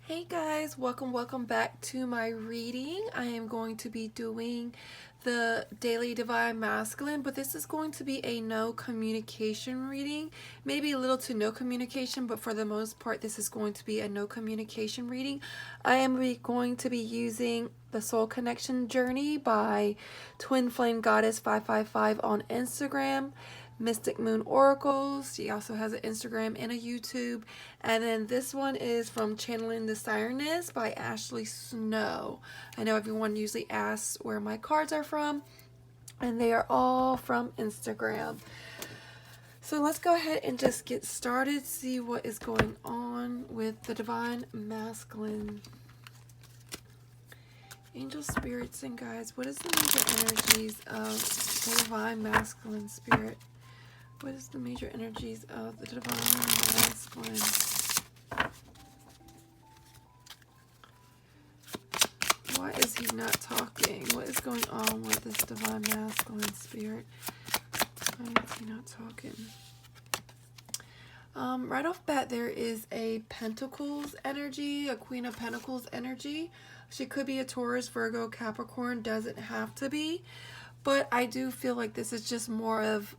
Hey guys, welcome back to my reading. I am going to be doing the Daily Divine Masculine, but this is going to be a no communication reading. Maybe a little to no communication, but for the most part this is going to be a no communication reading. I am going to be using the Soul Connection Journey by Twin Flame Goddess 555 on Instagram. Mystic Moon Oracles. She also has an Instagram and a YouTube. And then this one is from Channeling the Sireness by Ashley Snow. I know everyone usually asks where my cards are from, and they are all from Instagram. So let's go ahead and just get started, see what is going on with the Divine Masculine. Angel spirits and guides, what is the major energies of the Divine Masculine spirit? What is the major energies of the Divine Masculine? Why is he not talking? What is going on with this Divine Masculine spirit? Why is he not talking? Right off bat, there is a Pentacles energy, a Queen of Pentacles energy. She could be a Taurus, Virgo, Capricorn, doesn't have to be. But I do feel like this is just more of,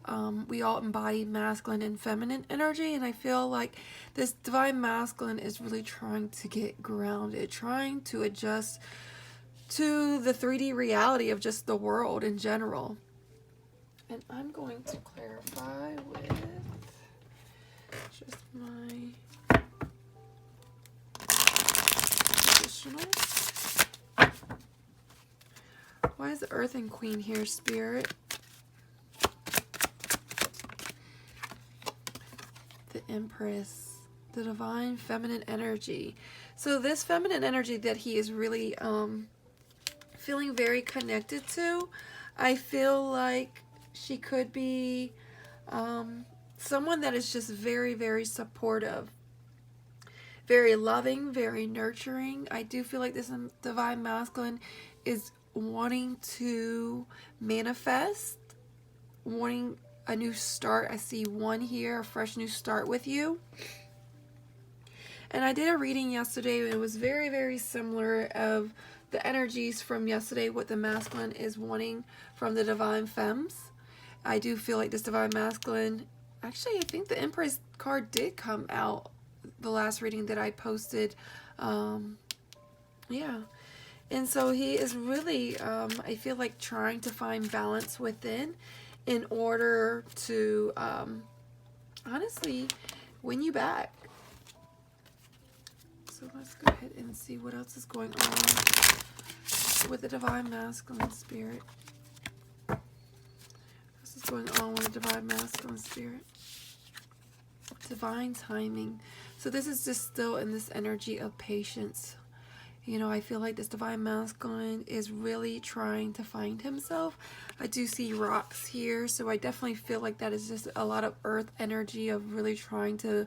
we all embody masculine and feminine energy. And I feel like this Divine Masculine is really trying to get grounded, trying to adjust to the 3D reality of just the world in general. And I'm going to clarify with just my additional. Why is the Earth and Queen here, Spirit? The Empress, the Divine Feminine energy. So this feminine energy that he is really feeling very connected to, I feel like she could be someone that is just very, very supportive, very loving, very nurturing. I do feel like this Divine Masculine is wanting to manifest, wanting a new start. I see one here, a fresh new start with you. And I did a reading yesterday, and it was very, very similar of the energies from yesterday, what the masculine is wanting from the Divine Femmes. I do feel like this Divine Masculine, actually I think the Empress card did come out the last reading that I posted. Yeah. And so he is really, I feel like, trying to find balance within in order to, honestly, win you back. So let's go ahead and see what else is going on with the Divine Masculine spirit. This is going on with the Divine Masculine spirit. Divine timing. So this is just still in this energy of patience. You know, I feel like this Divine Masculine is really trying to find himself. I do see rocks here, so I definitely feel like that is just a lot of earth energy of really trying to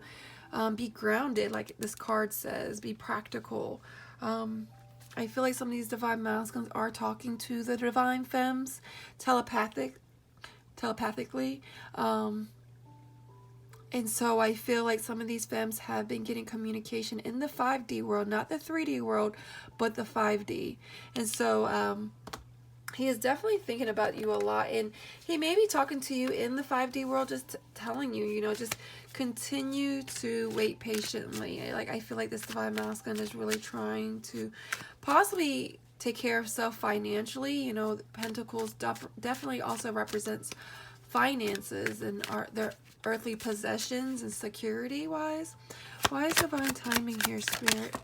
be grounded, like this card says, be practical. I feel like some of these Divine Masculines are talking to the Divine Femmes telepathically. And so I feel like some of these femmes have been getting communication in the 5D world, not the 3D world, but the 5D. And so he is definitely thinking about you a lot. And he may be talking to you in the 5D world, just telling you, you know, just continue to wait patiently. Like, I feel like this Divine Masculine is really trying to possibly take care of self financially. You know, Pentacles definitely also represents finances and their earthly possessions and security wise. Why is divine timing here, Spirit?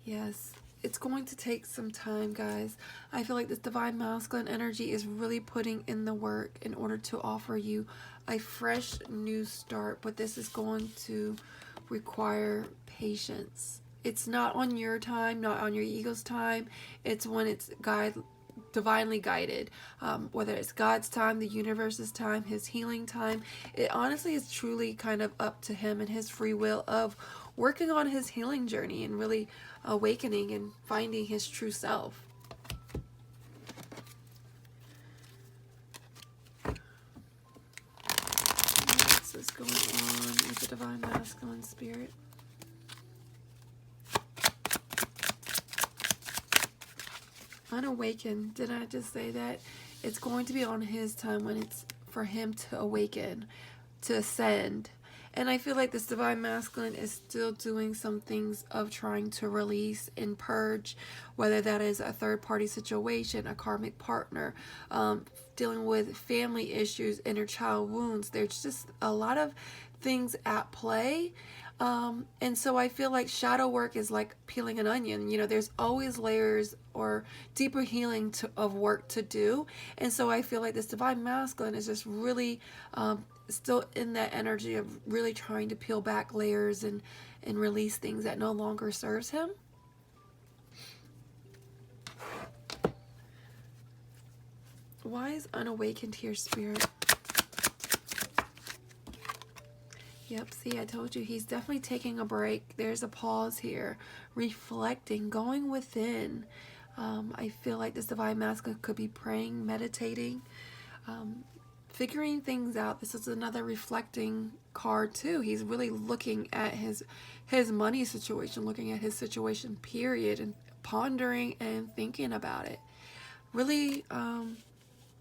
Yes, it's going to take some time, guys. I feel like this Divine Masculine energy is really putting in the work in order to offer you a fresh new start, but this is going to require patience. It's not on your time, not on your ego's time. It's when it's divinely guided, whether it's God's time, the universe's time, his healing time. It honestly is truly kind of up to him and his free will of working on his healing journey and really awakening and finding his true self. What else is going on with the Divine Masculine spirit? Unawakened. Did I just say that? It's going to be on his time when it's for him to awaken, to ascend. And I feel like this divine masculine is still doing some things of trying to release and purge, whether that is a third party situation, a karmic partner, dealing with family issues, inner child wounds. There's just a lot of things at play. And so I feel like shadow work is like peeling an onion. You know, there's always layers or deeper healing of work to do. And so I feel like this divine masculine is just really still in that energy of really trying to peel back layers and release things that no longer serves him. Why is unawakened here, Spirit? Yep, see, I told you, he's definitely taking a break. There's a pause here, reflecting, going within. I feel like this divine masculine could be praying, meditating, figuring things out. This is another reflecting card too. He's really looking at his money situation, looking at his situation, period, and pondering and thinking about it. Really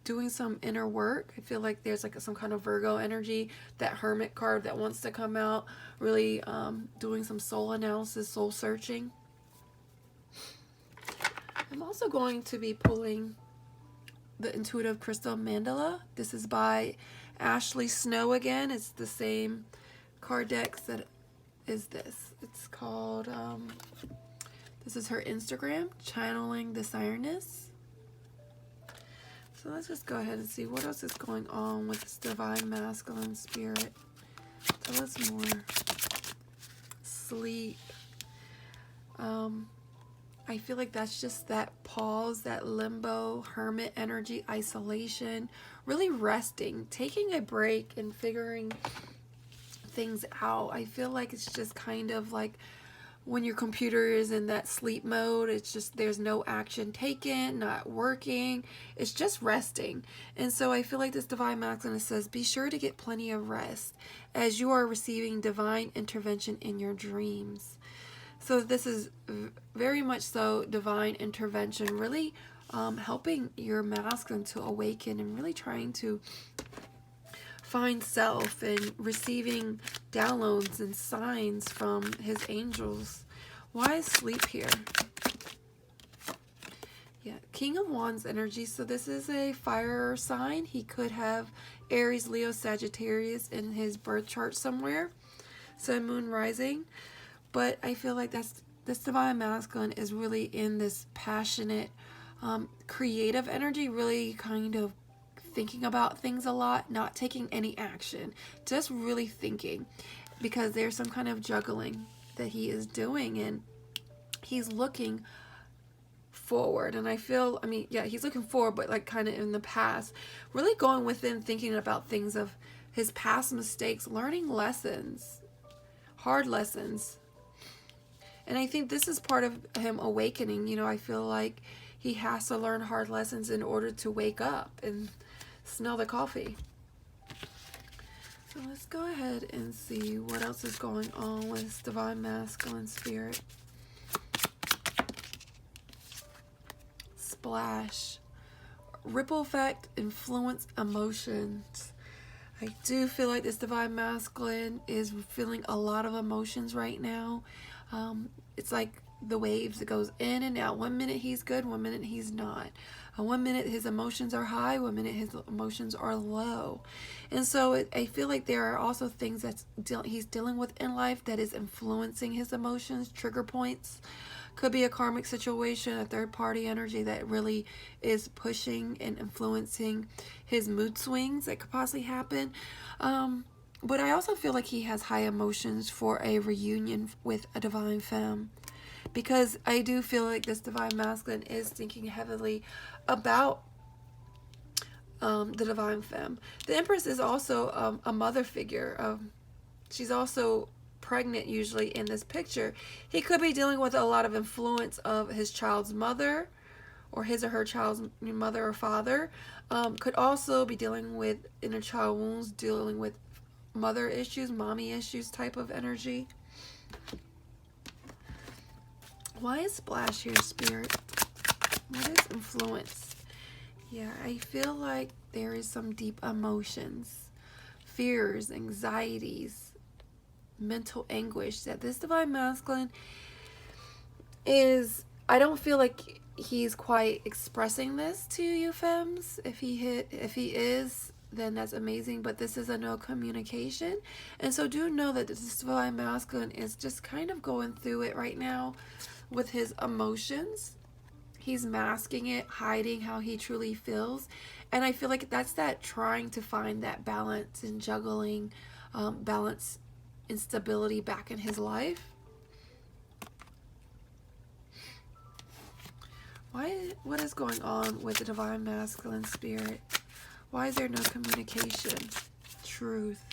doing some inner work. I feel like there's like some kind of Virgo energy, that Hermit card that wants to come out, really doing some soul analysis, soul searching. I'm also going to be pulling the Intuitive Crystal Mandala. This is by Ashley Snow again. It's the same card deck that is this. It's called, this is her Instagram, Channeling the Sireness. So let's just go ahead and see what else is going on with this divine masculine spirit. Tell us more. Sleep. I feel like that's just that pause, that limbo, hermit energy, isolation, really resting, taking a break and figuring things out. I feel like it's just kind of like when your computer is in that sleep mode, it's just there's no action taken, not working, it's just resting. And so I feel like this divine masculine says, be sure to get plenty of rest as you are receiving divine intervention in your dreams. So this is very much so divine intervention, really helping your masculine to awaken and really trying to find self and receiving downloads and signs from his angels. Why is sleep here? Yeah, King of Wands energy. So this is a fire sign. He could have Aries, Leo, Sagittarius in his birth chart somewhere. Sun, Moon, Rising. But I feel like this divine masculine is really in this passionate, creative energy, really kind of thinking about things a lot, not taking any action, just really thinking, because there's some kind of juggling that he is doing, and he's looking forward. And I feel, I mean, yeah, he's looking forward, but like kind of in the past, really going within, thinking about things of his past mistakes, learning lessons, hard lessons. And I think this is part of him awakening. You know, I feel like he has to learn hard lessons in order to wake up and smell the coffee. So let's go ahead and see what else is going on with this divine masculine spirit. Splash. Ripple effect, influence, emotions. I do feel like this divine masculine is feeling a lot of emotions right now. It's like the waves. It goes in and out. 1 minute he's good, 1 minute he's not. 1 minute his emotions are high, 1 minute his emotions are low. And so I feel like there are also things that he's dealing with in life that is influencing his emotions, trigger points. Could be a karmic situation, a third party energy that really is pushing and influencing his mood swings that could possibly happen. But I also feel like he has high emotions for a reunion with a divine femme, because I do feel like this divine masculine is thinking heavily about the divine femme. The Empress is also a mother figure. She's also pregnant usually in this picture. He could be dealing with a lot of influence of his child's mother, or his or her child's mother or father. Could also be dealing with inner child wounds, dealing with mother issues, mommy issues type of energy. Why is Splash here, Spirit? What is influence? Yeah, I feel like there is some deep emotions, fears, anxieties, mental anguish that this divine masculine is, I don't feel like he's quite expressing this to you femmes. If he is, then that's amazing, but this is a no communication. And so do know that this divine masculine is just kind of going through it right now with his emotions. He's masking it, hiding how he truly feels. And I feel like that's that trying to find that balance and juggling balance and stability back in his life. What is going on with the divine masculine spirit? Why is there no communication? Truth.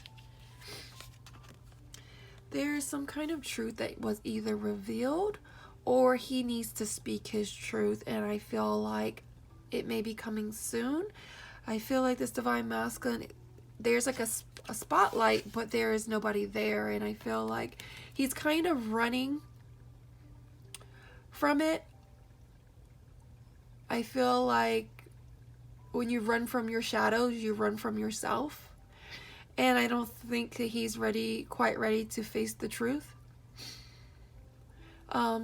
There is some kind of truth that was either revealed or he needs to speak his truth, and I feel like it may be coming soon. I feel like this divine masculine, there's like a spotlight, but there is nobody there, and I feel like he's kind of running from it. I feel like when you run from your shadows, you run from yourself. And I don't think that he's quite ready to face the truth.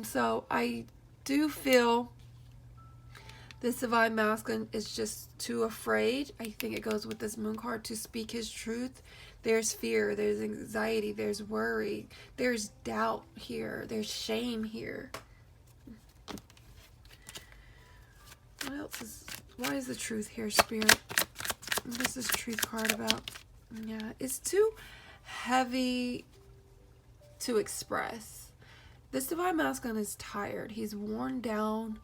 So I do feel this divine masculine is just too afraid. I think it goes with this moon card to speak his truth. There's fear, there's anxiety, there's worry, there's doubt here, there's shame here. What else is, why is the truth here, Spirit? What is this truth card about? Yeah, it's too heavy to express. This divine masculine is tired. He's worn down.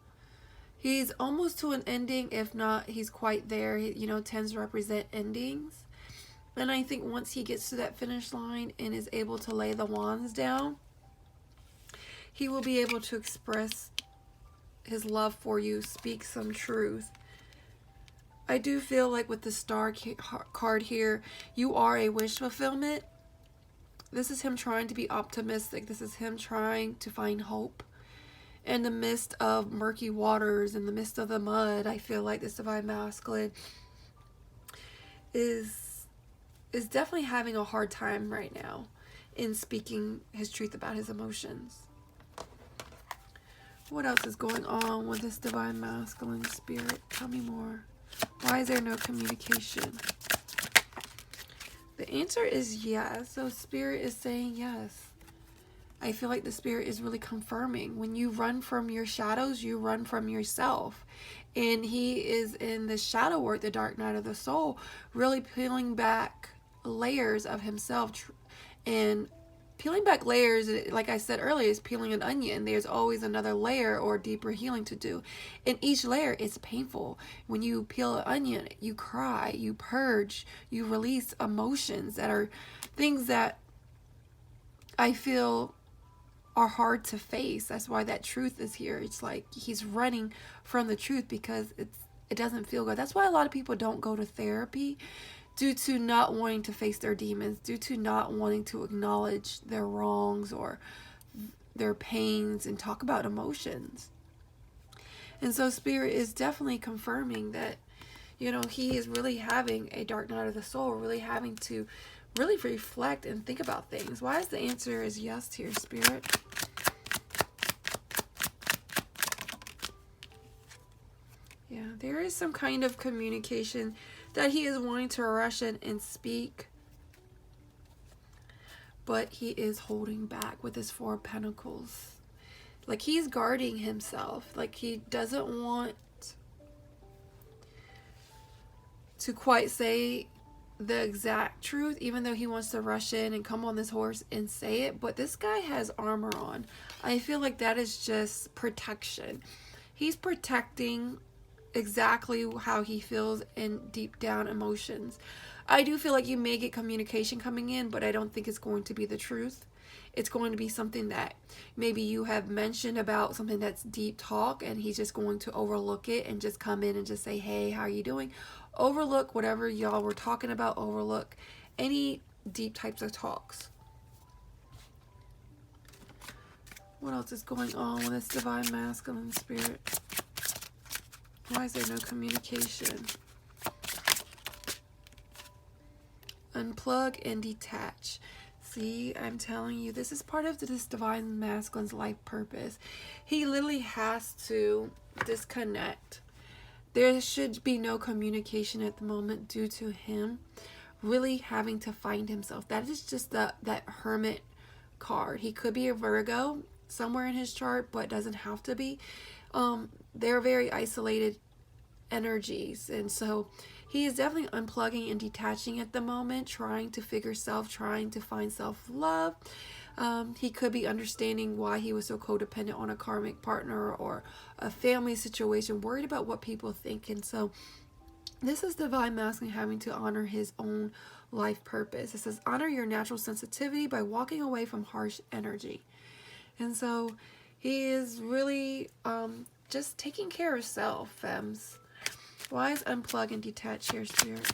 He's almost to an ending, if not, he's quite there. He, tends to represent endings. And I think once he gets to that finish line and is able to lay the wands down, he will be able to express his love for you, speak some truth. I do feel like with the star card here, you are a wish fulfillment. This is him trying to be optimistic. This is him trying to find hope. In the midst of murky waters, in the midst of the mud, I feel like this divine masculine is definitely having a hard time right now in speaking his truth about his emotions. What else is going on with this divine masculine spirit? Tell me more. Why is there no communication? The answer is yes. So spirit is saying yes. I feel like the spirit is really confirming. When you run from your shadows, you run from yourself. And he is in the shadow work, the dark night of the soul, really peeling back layers of himself. And peeling back layers, like I said earlier, is peeling an onion. There's always another layer or deeper healing to do. And each layer is painful. When you peel an onion, you cry, you purge, you release emotions that are things that I feel are hard to face. That's why that truth is here. It's like he's running from the truth because it doesn't feel good. That's why a lot of people don't go to therapy, due to not wanting to face their demons, due to not wanting to acknowledge their wrongs or their pains and talk about emotions. And so spirit is definitely confirming that, he is really having a dark night of the soul, really having to really reflect and think about things. Why is the answer is yes here, spirit? Yeah, there is some kind of communication that he is wanting to rush in and speak, but he is holding back with his Four of Pentacles. Like he's guarding himself. Like he doesn't want to quite say the exact truth, even though he wants to rush in and come on this horse and say it. But this guy has armor on. I feel like that is just protection. He's protecting exactly how he feels in deep down emotions. I do feel like you may get communication coming in, but I don't think it's going to be the truth. It's going to be something that maybe you have mentioned about something that's deep talk, and he's just going to overlook it and just come in and just say, hey, how are you doing? Overlook whatever y'all were talking about. Overlook any deep types of talks. What else is going on with this divine masculine spirit? Why is there no communication? Unplug and detach. See, I'm telling you, this is part of this divine masculine's life purpose. He literally has to disconnect. There should be no communication at the moment due to him really having to find himself. That is just that hermit card. He could be a Virgo somewhere in his chart, but doesn't have to be. They're very isolated energies, and so he is definitely unplugging and detaching at the moment, trying to figure self, trying to find self-love. He could be understanding why he was so codependent on a karmic partner or a family situation, worried about what people think. And so this is divine masculine having to honor his own life purpose. It says, honor your natural sensitivity by walking away from harsh energy. And so he is really just taking care of self, femmes. Why is unplug and detach here, Spirit?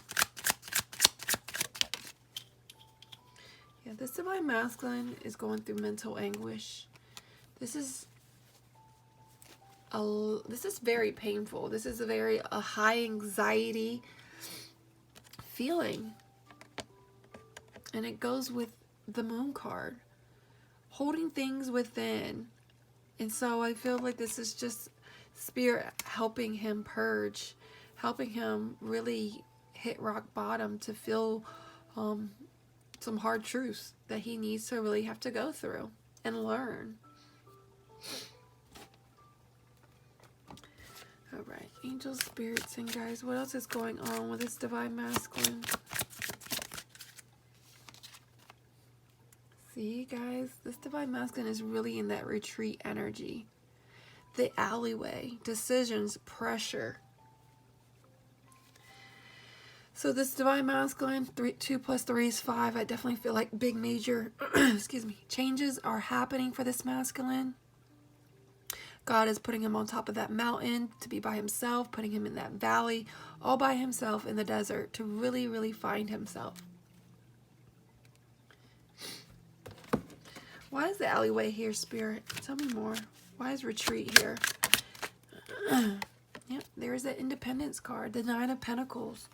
Yeah, this divine masculine is going through mental anguish. This is very painful. This is a high anxiety feeling. And it goes with the moon card. Holding things within. And so I feel like this is just Spirit helping him purge, helping him really hit rock bottom to feel some hard truths that he needs to really have to go through and learn. All right, angels, spirits, and guys, what else is going on with this divine masculine? See, guys, this divine masculine is really in that retreat energy. The alleyway, decisions, pressure. So this divine masculine, 2 + 3 is 5. I definitely feel like big major, excuse me, changes are happening for this masculine. God is putting him on top of that mountain to be by himself, putting him in that valley, all by himself in the desert to really, really find himself. Why is the alleyway here, Spirit? Tell me more. Why is retreat here? Yep, there's that independence card, the 9 of Pentacles.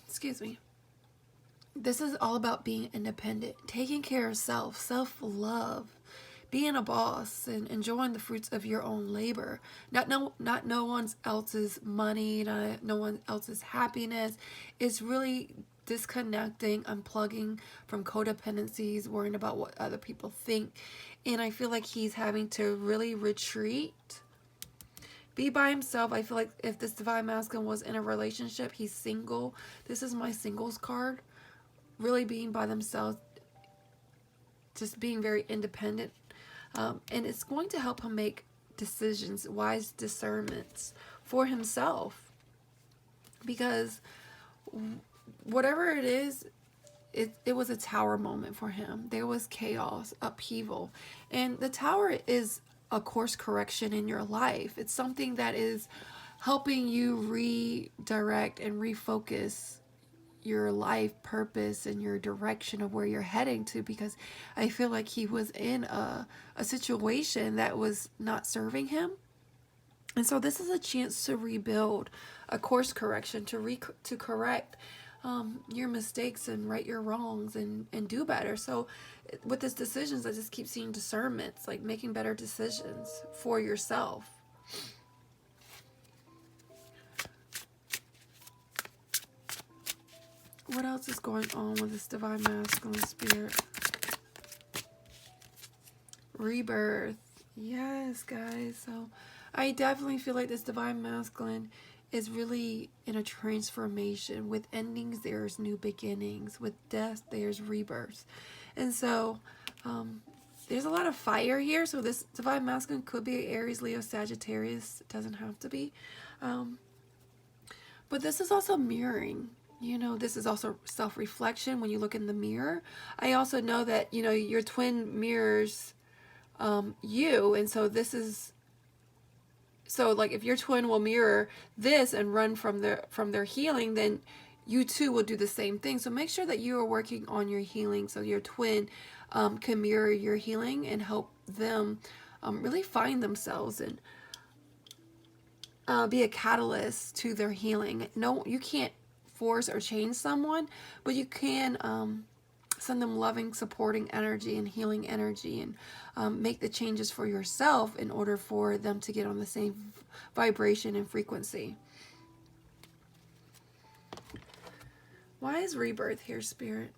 Excuse me. This is all about being independent, taking care of self, self-love, being a boss, and enjoying the fruits of your own labor. Not no one else's money, not no one else's happiness. It's really disconnecting, unplugging from codependencies, worrying about what other people think. And I feel like he's having to really retreat, be by himself. I feel like if this divine masculine was in a relationship, he's single. This is my singles card. Really being by themselves, just being very independent. And it's going to help him make decisions, wise discernments for himself. Because whatever it is, it was a tower moment for him. There was chaos, upheaval. And the tower is a course correction in your life. It's something that is helping you redirect and refocus your life purpose and your direction of where you're heading to, because I feel like he was in a situation that was not serving him. And so this is a chance to rebuild, a course correction, to correct your mistakes and right your wrongs and do better. So with these decisions, I just keep seeing discernments, like making better decisions for yourself. What else is going on with this divine masculine, Spirit? Rebirth. Yes, guys. So I definitely feel like this divine masculine is really in a transformation. With endings, there's new beginnings. With death, there's rebirth. And so there's a lot of fire here. So this divine masculine could be Aries, Leo, Sagittarius. It doesn't have to be. But this is also mirroring. You know, this is also self-reflection when you look in the mirror. I also know that, you know, your twin mirrors you. And so this is, so like if your twin will mirror this and run from their healing, then you too will do the same thing. So make sure that you are working on your healing so your twin can mirror your healing and help them really find themselves. And be a catalyst to their healing. No, you can't force or change someone, but you can send them loving, supporting energy and healing energy, and make the changes for yourself in order for them to get on the same vibration and frequency. Why is rebirth here, Spirit?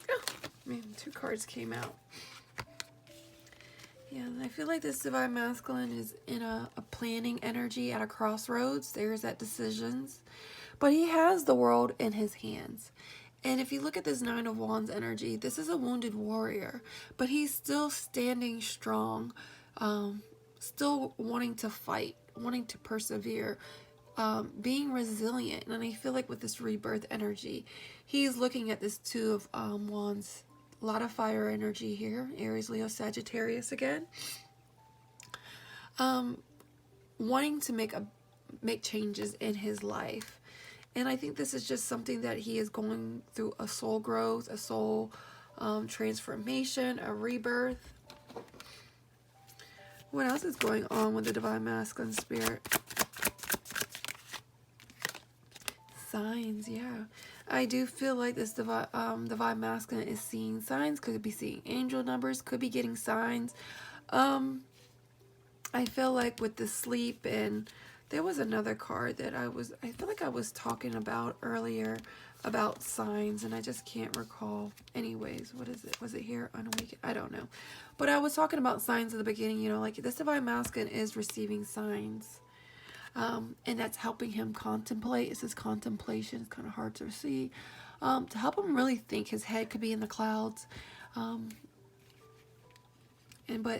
Oh, man, 2 cards came out. Yeah, I feel like this Divine Masculine is in a planning energy at a crossroads. There's that decisions. But he has the world in his hands. And if you look at this 9 of Wands energy, this is a wounded warrior. But he's still standing strong, still wanting to fight, wanting to persevere, being resilient. And I feel like with this rebirth energy, he's looking at this 2 of Wands. A lot of fire energy here. Aries, Leo, Sagittarius again. Wanting to make changes in his life. And I think this is just something that he is going through, a soul growth, a soul transformation, a rebirth. What else is going on with the Divine Masculine Spirit? Signs, yeah. I do feel like this Divine Masculine is seeing signs. Could be seeing angel numbers. Could be getting signs. I feel like with the sleep, and there was another card that I feel like I was talking about earlier about signs, and I just can't recall. Anyways, what is it? Was it here? Unawakened? I don't know. But I was talking about signs at the beginning, you know, like this Divine Masculine is receiving signs. And that's helping him contemplate. It's his contemplation. It's kind of hard to see. To help him really think. His head could be in the clouds. But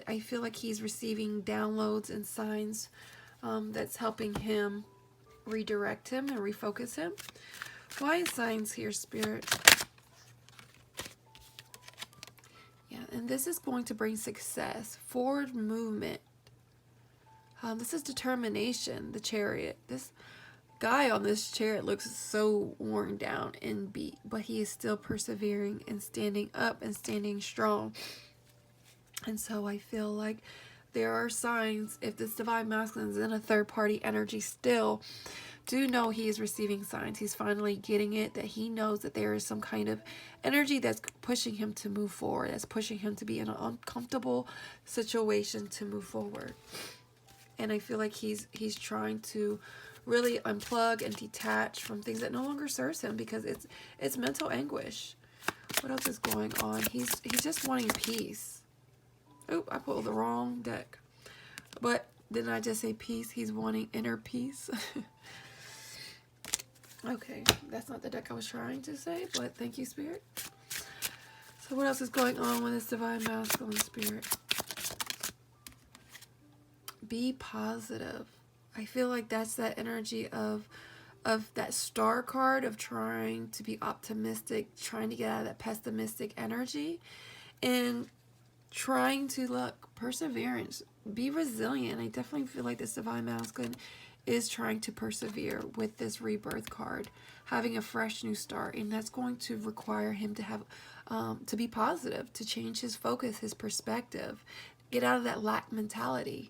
I feel like he's receiving downloads and signs that's helping him redirect him and refocus him. Why is signs here, Spirit? Yeah, and this is going to bring success, forward movement. This is determination, the Chariot. This guy on this chariot looks so worn down and beat, but he is still persevering and standing up and standing strong. And so I feel like there are signs, if this Divine Masculine is in a third-party energy still, do know he is receiving signs. He's finally getting it, that he knows that there is some kind of energy that's pushing him to move forward, that's pushing him to be in an uncomfortable situation to move forward. And I feel like he's trying to really unplug and detach from things that no longer serves him, because it's mental anguish. What else is going on? He's just wanting peace. Oh, I pulled the wrong deck. But didn't I just say peace? He's wanting inner peace. Okay, that's not the deck I was trying to say, but thank you, Spirit. So what else is going on with this Divine Masculine Spirit? Be positive. I feel like that's that energy of that star card, of trying to be optimistic, trying to get out of that pessimistic energy, and trying to look, perseverance, be resilient. I definitely feel like this Divine Masculine is trying to persevere with this rebirth card, having a fresh new start, and that's going to require him to have to be positive, to change his focus, his perspective, get out of that lack mentality.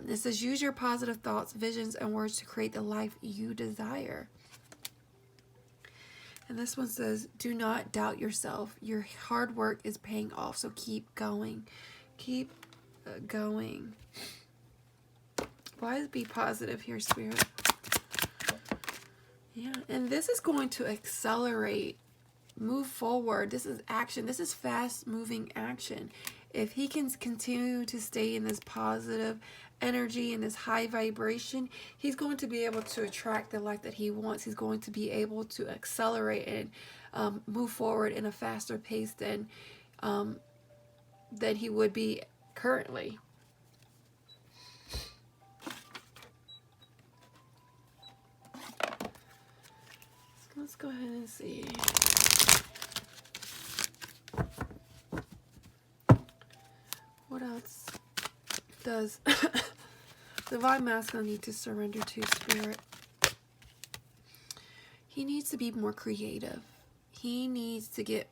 It says, use your positive thoughts, visions, and words to create the life you desire. And this one says, do not doubt yourself. Your hard work is paying off, so keep going. Keep going. Why is be positive here, Spirit? Yeah, and this is going to accelerate, move forward. This is action. This is fast-moving action. If he can continue to stay in this positive energy and this high vibration, he's going to be able to attract the life that he wants. He's going to be able to accelerate and move forward in a faster pace than he would be currently. So let's go ahead and see. What else does Divine Masculine need to surrender to, Spirit? He needs to be more creative. He needs to get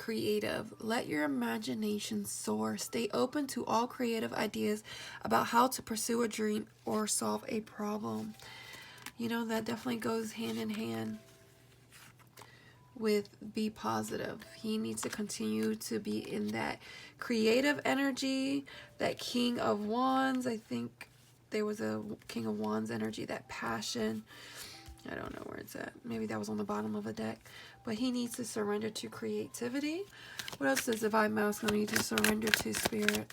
creative. Let your imagination soar. Stay open to all creative ideas about how to pursue a dream or solve a problem. You know, that definitely goes hand in hand with be positive. He needs to continue to be in that creative energy, that King of Wands. I think there was a King of Wands energy, that passion. I don't know where it's at. Maybe that was on the bottom of a deck. But he needs to surrender to creativity. What else does Divine Masculine need to surrender to, Spirit?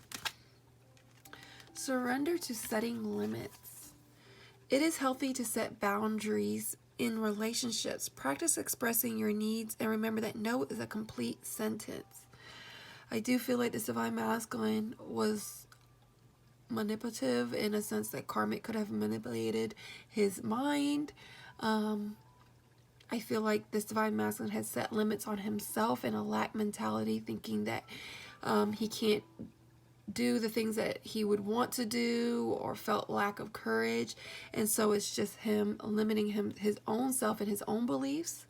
Surrender to setting limits. It is healthy to set boundaries in relationships. Practice expressing your needs and remember that no is a complete sentence. I do feel like this Divine Masculine was manipulative in a sense that karmic could have manipulated his mind. I feel like this Divine Masculine has set limits on himself in a lack mentality, thinking that he can't do the things that he would want to do, or felt lack of courage, and so it's just him limiting his own self and his own beliefs.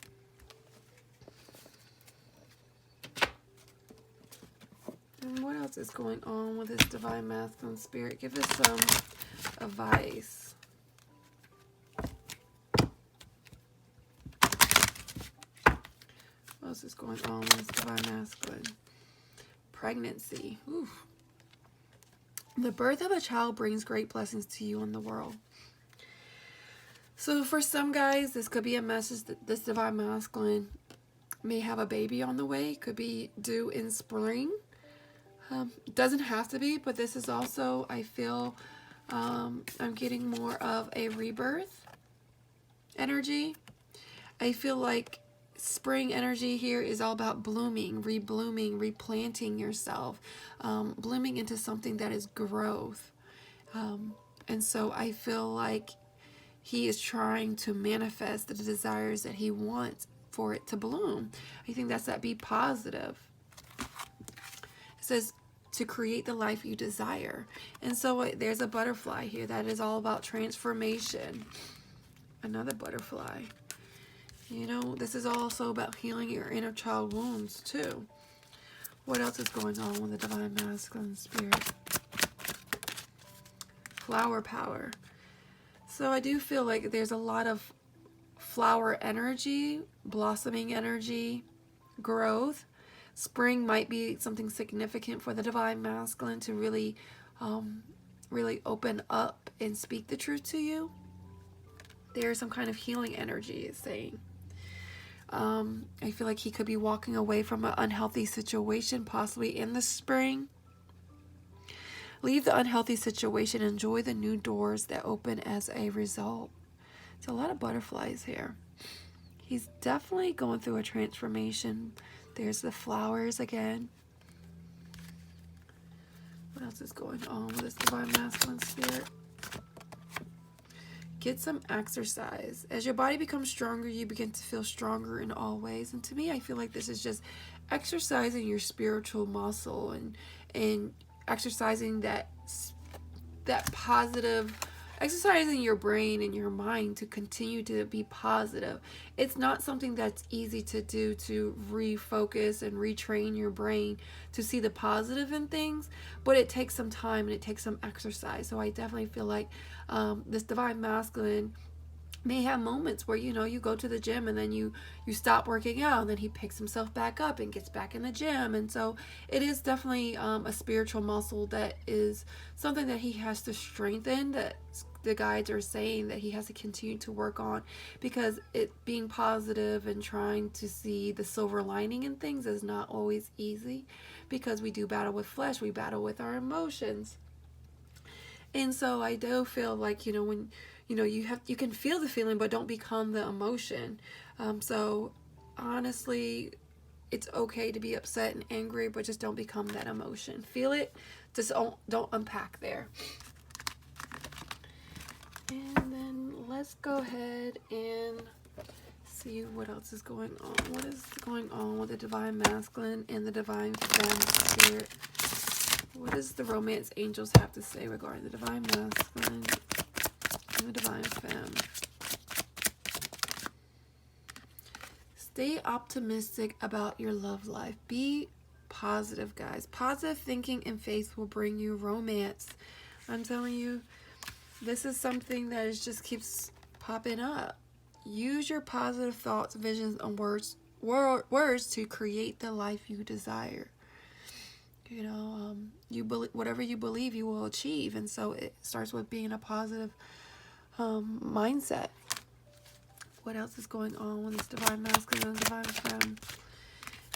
And what else is going on with this Divine Masculine, Spirit? Give us some advice. What else is going on with this Divine Masculine? Pregnancy. Ooh. The birth of a child brings great blessings to you in the world. So for some guys, this could be a message that this Divine Masculine may have a baby on the way. Could be due in spring. Doesn't have to be, but this is also, I feel, I'm getting more of a rebirth energy. I feel like spring energy here is all about blooming, reblooming, replanting yourself, blooming into something that is growth. And so I feel like he is trying to manifest the desires that he wants for it to bloom. I think that's that be positive. It says to create the life you desire. And so there's a butterfly here that is all about transformation. Another butterfly. You know, this is also about healing your inner child wounds too. What else is going on with the Divine Masculine, Spirit? Flower power. So I do feel like there's a lot of flower energy, blossoming energy, growth. Spring might be something significant for the Divine Masculine to really, really open up and speak the truth to you. There's some kind of healing energy, it's saying. I feel like he could be walking away from an unhealthy situation, possibly in the spring. Leave the unhealthy situation. Enjoy the new doors that open as a result. It's a lot of butterflies here. He's definitely going through a transformation. There's the flowers again. What else is going on with this Divine Masculine, Spirit? Get some exercise. As your body becomes stronger, you begin to feel stronger in all ways. And to me, I feel like this is just exercising your spiritual muscle and exercising that positive, exercising your brain and your mind to continue to be positive. It's not something that's easy to do, to refocus and retrain your brain to see the positive in things, but it takes some time and it takes some exercise. So I definitely feel like this Divine Masculine may have moments where, you know, you go to the gym and then you stop working out, and then he picks himself back up and gets back in the gym. And so it is definitely a spiritual muscle that is something that he has to strengthen, that the guides are saying that he has to continue to work on, because it being positive and trying to see the silver lining in things is not always easy, because we do battle with flesh, we battle with our emotions. And so I do feel like, you know, when you can feel the feeling, but don't become the emotion. So honestly, it's okay to be upset and angry, but just don't become that emotion. Feel it, just don't unpack there. And then let's go ahead and see what else is going on. What is going on with the Divine Masculine and the Divine Femme, Spirit? What does the romance angels have to say regarding the Divine Masculine and the Divine Femme? Stay optimistic about your love life. Be positive, guys. Positive thinking and faith will bring you romance. I'm telling you, this is something that is just keeps popping up. Use your positive thoughts, visions, and words to create the life you desire. You know, whatever you believe, you will achieve. And so it starts with being a positive mindset. What else is going on with this divine masculine and divine femme?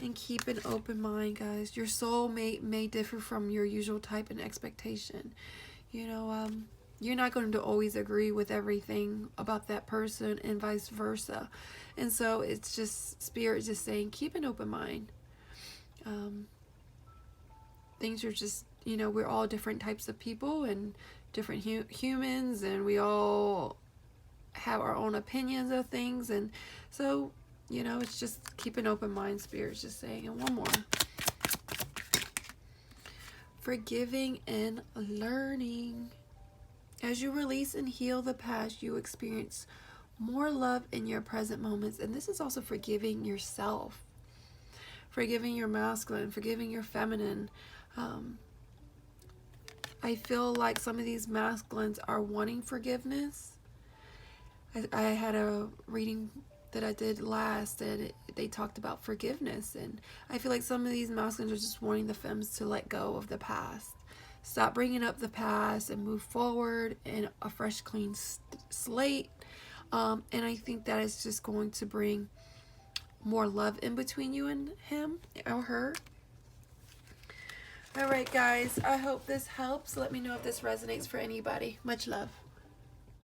And keep an open mind, guys. Your soulmate may differ from your usual type and expectation. You know, you're not going to always agree with everything about that person and vice versa. And so it's just Spirit just saying, keep an open mind. Things are just, you know, we're all different types of people and different humans, and we all have our own opinions of things. And so, you know, it's just keep an open mind, Spirit's just saying. And one more. Forgiving and learning. As you release and heal the past, you experience more love in your present moments. And this is also forgiving yourself. Forgiving your masculine, forgiving your feminine. I feel like some of these masculines are wanting forgiveness. I had a reading that I did last, and they talked about forgiveness, and I feel like some of these masculines are just wanting the femmes to let go of the past, stop bringing up the past, and move forward in a fresh, clean slate. And I think that is just going to bring more love in between you and him or her. All right, guys, I hope this helps. Let me know if this resonates for anybody. Much love.